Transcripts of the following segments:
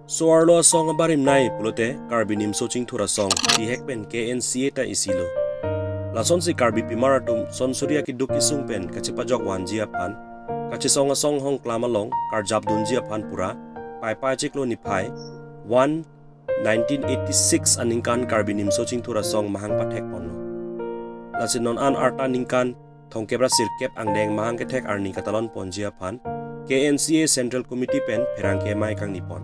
Soarlo song abarim nai pulote carbinim soching thura song ti hekpen KNCA ta isilo. La son si carbi pimaratum son surya ki duki sungpen kachipajok wan jia pan kachisong a song hong klamalong karjab dun jia pan pura pai chiklo ni pai 1 1986 aningkan carbinim soching thura song mahang pathek ponno. La sinon an arta ningkan thongkebra sirkep angdeng mahang ketek arni katalon pon jia pan KNCA Central Committee pen perang ke mai kang nipon.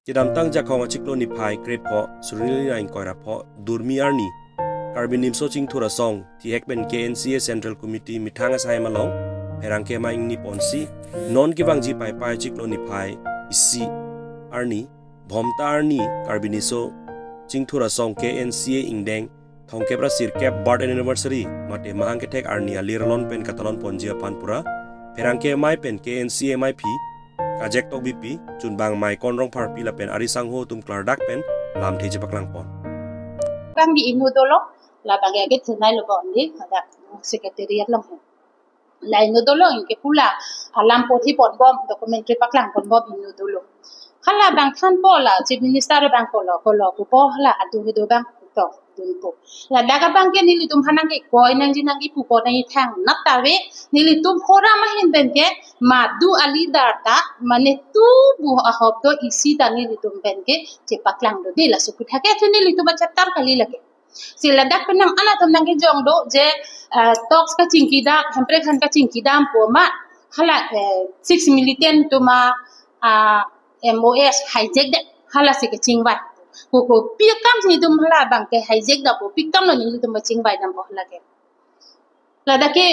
Tidam tang jakong achiklo ni pai grade po surili na inkoira po durmi arni carbinim soching thura song ti hekben KNCA Central Committee mithanga sai malong perangke ma ing ni ponsi non kibang ji pai chiklo ni pai isi arni bhomta arni carbiniso chingthura song KNCA ingdeng thongkebra sirkep birth anniversary mate mahang ketek arni alirlon pen katalon ponjia panpura perangke mai pen KNCA mai phi Kajek tok BP chunbang mai konrong parpi la pen ari sangho tum klardak pen lam theje paklang pon kang di inu dolo la bangya get nai lo bon ni ada secretariat long la inu dolo inke pula alam po thi pon bom documentary paklang pon bom inu dolo khala bang khan po la chief minister bang ko lo ku po la adu do bang to dun po la daga bang ke ni tum hanang ke koi nang ji nang ipu po nai thang nat tawe ni tum khora ma hin ben ke madu ali darta mane tu bu ahop to isi tani tum ben ke che paklang do de la su kutha ke ni tum chapter kali lake sila dak penang ana tum nang ke jong do je talks ka chingki da hampre khan ka chingki dam po ma hala 6 militan to ma MOS hijack de hala se ke chingwat ko pi kam ni tum hala bang ke hijack da po pi kam no ni tum chingbai dam po hala ke la da ke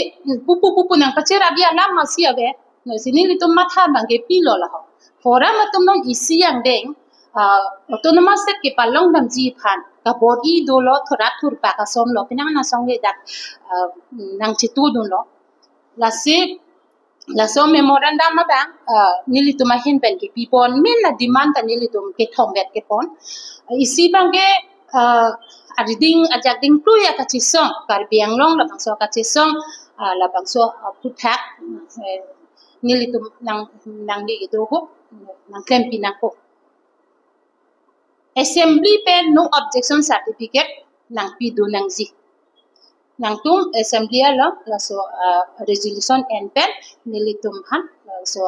pupu nang pachera bia lam ma sia be no sini tum matha bang ke pi lo la ho fora ma tum nong isi yang deng autonomous set ke palong dam ji phan ka body do lo thora thur pa ka som lo pinang na song le dak nang chitu do lo la so memorandum ma bang nilitum ma hin pen ke pipon min la demand ta nilitum ke thong vet ke pon isi bang ke ading ajak ding tu ya ka chisong kar biang long la bang so ka chisong la bang so puthak nilitum nang di do ko nang klem pinang ko assembly pen no objection certificate nang pi do nang zi nang tum assembly la so resolution and pen nilitum han so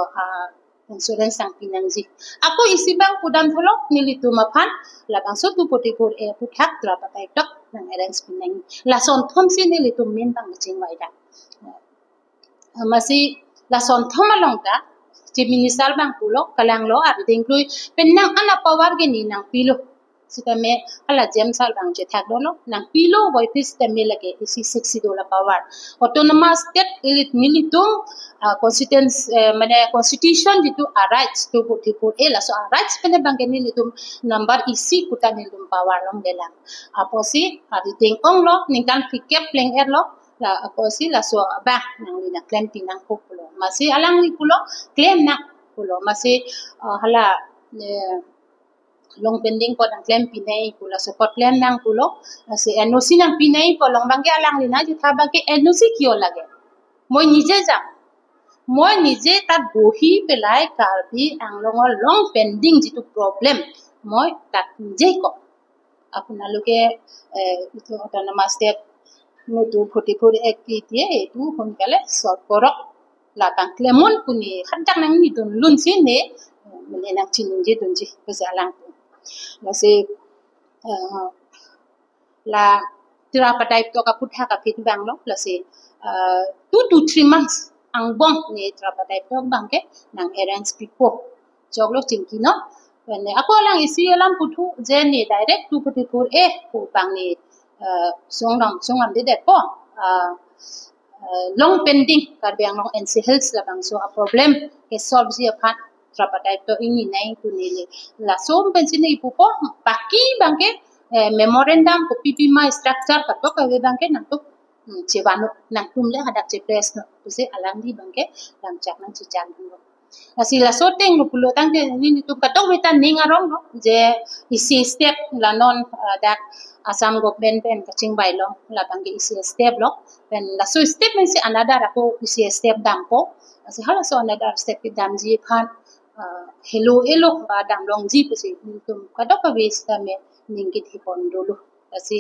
insurance sang pinang zi ako isi bang pudan tholo nilitum aphan la bang so tu potipur e puthak tra patai tok nang arrange pinang la son thom si nilitum min bang ching wai da masi la son thom along da chief minister bang pulo kalang lo ar ding lui pen nang ana power ge ni nang pilo sitame ala jam sal bang je thak do lo nang pilo boy pis tame lage isi 60 dollar power autonomous state elite militum mane constitution ditu rights to putipur ela so rights pene bang ge militum number isi kuta militum power long delang aposi ari ding ong lo ningkan fikep pleng er lo la aposi la so ba nang lina claim pinang ko pulo masi alang ni pulo claim na pulo masi hala long pending ko ang claim pinay pula support claim nang pulo asi NOC nang pinay po long bangke alang lina ji tha bangke NOC kyo lage moi nije ta bohi pelai karbi ang long pending jitu problem moi tat nije ko apunaloke itu autonomous state nutu photipur activity etu honkale sort korok la tang claimon kuni khanjak nang ni dun lun si ne mene nang chinje dunji besalang masi la tira patai to ka putha ka fit bang lo la se 2 to 3 months ang bong ne tira patai to bang ke nang errands pipo joglo chingki no ne ako lang isi alam puthu je ne direct tu putipur ko bang ne songam de po long pending kar biang long NC health la bang so a problem ke solve ji aphat trapatai to ini nai tu nile la som pension ipu po baki bangke memorandum ko pp ma structure ka to ka we bangke nang to chewano nang tum le hadak che press no tu se alang di bangke lang chak nang chijan no asila so teng no pulo tang ke ni tu ka to we tan ning arong no je isi step la non dak asam government pen kaching bai lo la bangke isi step lo pen la so step men se another ko isi step dampo asi hala so another step dam ji khan hello elo ba dam long ji pasi tum kadok ka wis tame ningkit hipon dulu kasi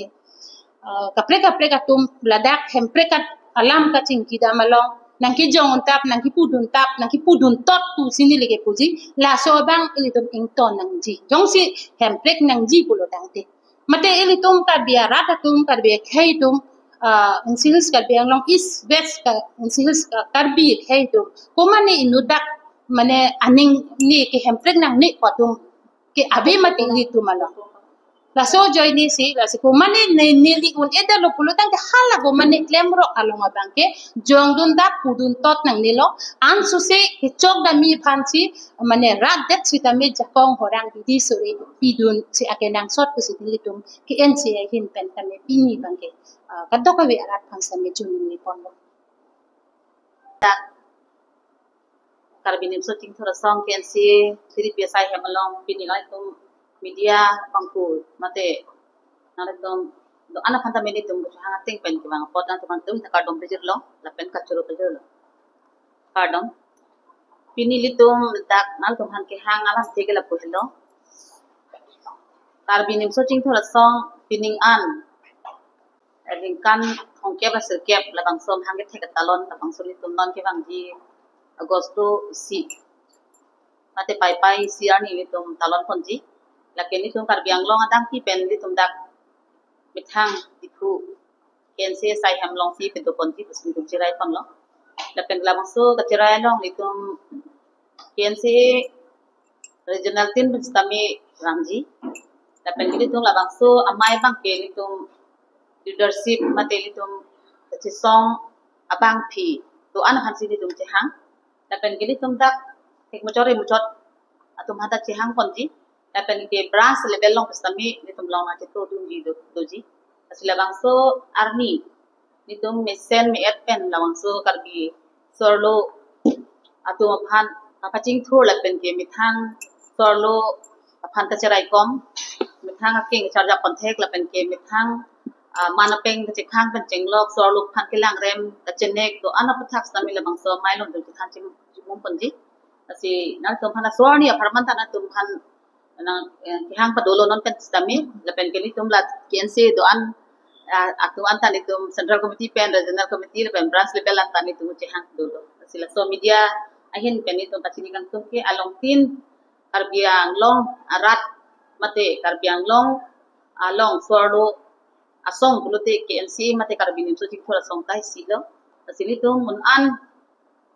kapre katum ladak hempre kat alam ka cingki damalong nangki jong tap nangki pudun tot tu sini lege puji la so bang ilitum ington nang ji jong si hempre nang ji pulo dangte mate ilitum ka biara tum ka biya khaitum insihis ka biya long is west ka insihis ka karbi khaitum komane inudak mane aning ni ke hempre nang ni patum ke abe mate ilitum malo la so joy ni si la si ko mane ni li un eda lo pulutan ke hala go mane klemro along abangke jong dun da pudun tot nang nilo an su se ke chok da mi phansi mane rat det sita me jakong horang di suri pidun si akenang sot ku si dilitum ke en si hin pen tame pini bangke kadok ka we arat phansa me chunin ni ponlo ta karbinim so ting thora song ken si siri psai hemalong pini lai tum media bangku mate nalatom do ana phanta meni tum hanga ting pen ki bang pot na tum tum ta kadom pejir lo la pen kachuro pejir lo kadom pini litum dak nal tum han ke hang alam tege la pohlo karbinim so ting thora song pining an ading kan hongke ba sirkep la bang som hang ke theka talon ta bang soli tum non ke bang ji agosto si mate pai siani litum talon ponji lakin ni tum karbiang long adang ki pen di tum dak mithang diku ken se sai ham long si pe to kon ti pasin tum chirai pang lo lakin la so ka chirai long ni tum ken se regional tin bistami ramji lakin ni tum la so amai bang ke ni tum leadership mate ni tum chi song abang phi to an han si ni tum che hang lakin ni tum dak tek muchot atum hata che hang kon ji lapan ke branch level long pastami nitum long ate to dungi doji asila bangso arni nitum mesen me pen lawang so karbi sorlo atum phan apaching thur lapan ke mithang sorlo phan ta cherai kom mithang aking charja konthek lapan ke mithang manapeng ta chikhang pen chenglok sorlo phan ke lang rem ta chenek to anapathak stami la bangso mailon du khan chim mum panji asi na tum phan sorni aparman ta na tum phan na hang padolo non kan stami lapen keli tum lat kense do an atu anta ni tum central committee pen regional committee pen branch level anta ni tum che hang dolo sila so media ahin pen ni tum pachini kan tum ke along tin karbiang long arat mate karbiang long along sordo asong kulote KNC mate karbinim so tik thora song kai silo sili tum mun an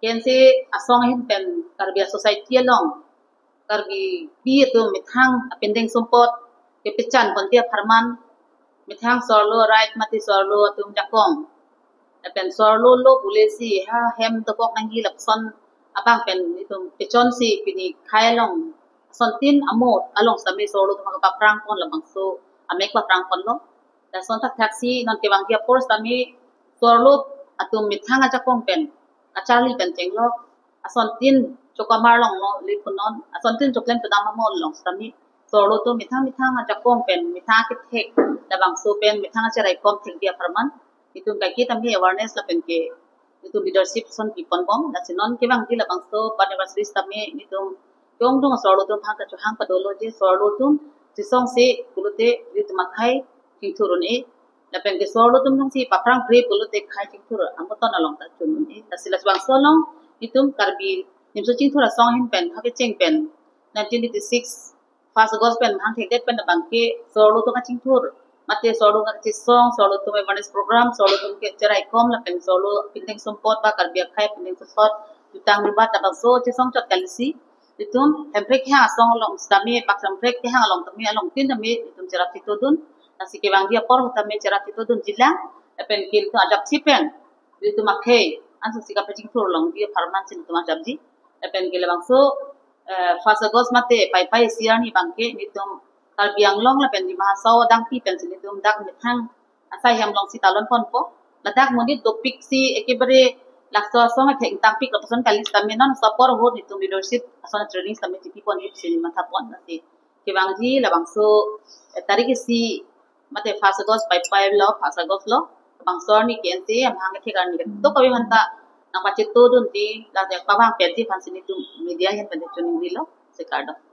kense asong hin pen karbia society long karbi bi tu mithang apendeng sumpot ke pechan kontia farman mithang sorlo right mati sorlo tum jakong apen sorlo lo bulesi ha hem to kok nangi lapson abang pen itum pechon si pini khailong sontin amot along sami sorlo tu ka prang kon lamang so amek pa prang kon lo da son tak taxi non ke bang dia force tami sorlo atum mithang jakong pen achali pen chenglo asontin chokamar long no lipunon asontin choklen to dama mol long stami sorlo to mithang jakong pen mithang ke thek da bang so pen mithang cherai kom thek dia farman itu kai ki tamhi awareness la pen ke itu leadership son ki pon bom da sinon ke bang dila bang so anniversary stami itu yong dong sorlo to phang ka chhang pa dolo je sorlo tum sisong se kulute ritmakhai thurun e la pen ke sorlo tum nong si paprang pre kulute khai thur amoton along ta chunun e da silas bang so long itum karbi nimso ching thora song hin pen hake cheng pen 1986 fast gospel hang thek det pen bang ke sorlo to ka ching thur mate sorlo ka chi song sorlo to me manis program sorlo to ke cherai kom la pen sorlo pinteng support ba karbi khai pinteng support jutang riba ta bang so chi song chot kalisi itum hemprek ha song long stami pak samprek ke ha long tami along tin tami itum cherat to dun nasi ke bang dia por tami cherat to dun jilang pen kil to adap sipen itum akhe anso sika peching thur long dia farman sin tuma jamji pen gele bang so fasa gos mate pai siani bangke nitum kalbiang long la pen di mahasaw dang pi pen sin nitum dak mithang asai ham long si talon pon po ladak monit topik si ekebare lakso song thek tampik la person kalis tamen non sapor ho nitum leadership asona training tamen tipi pon hip sin matha pon nasi ke bang ji la bang so tarik si mate fasa gos pai lo fasa gos lo bang so ni kensi am hang ke kan ni to kawi hanta nang pacit to dun di la de pawang peti fan sin nitum media hen pen chuning di lo Ricardo.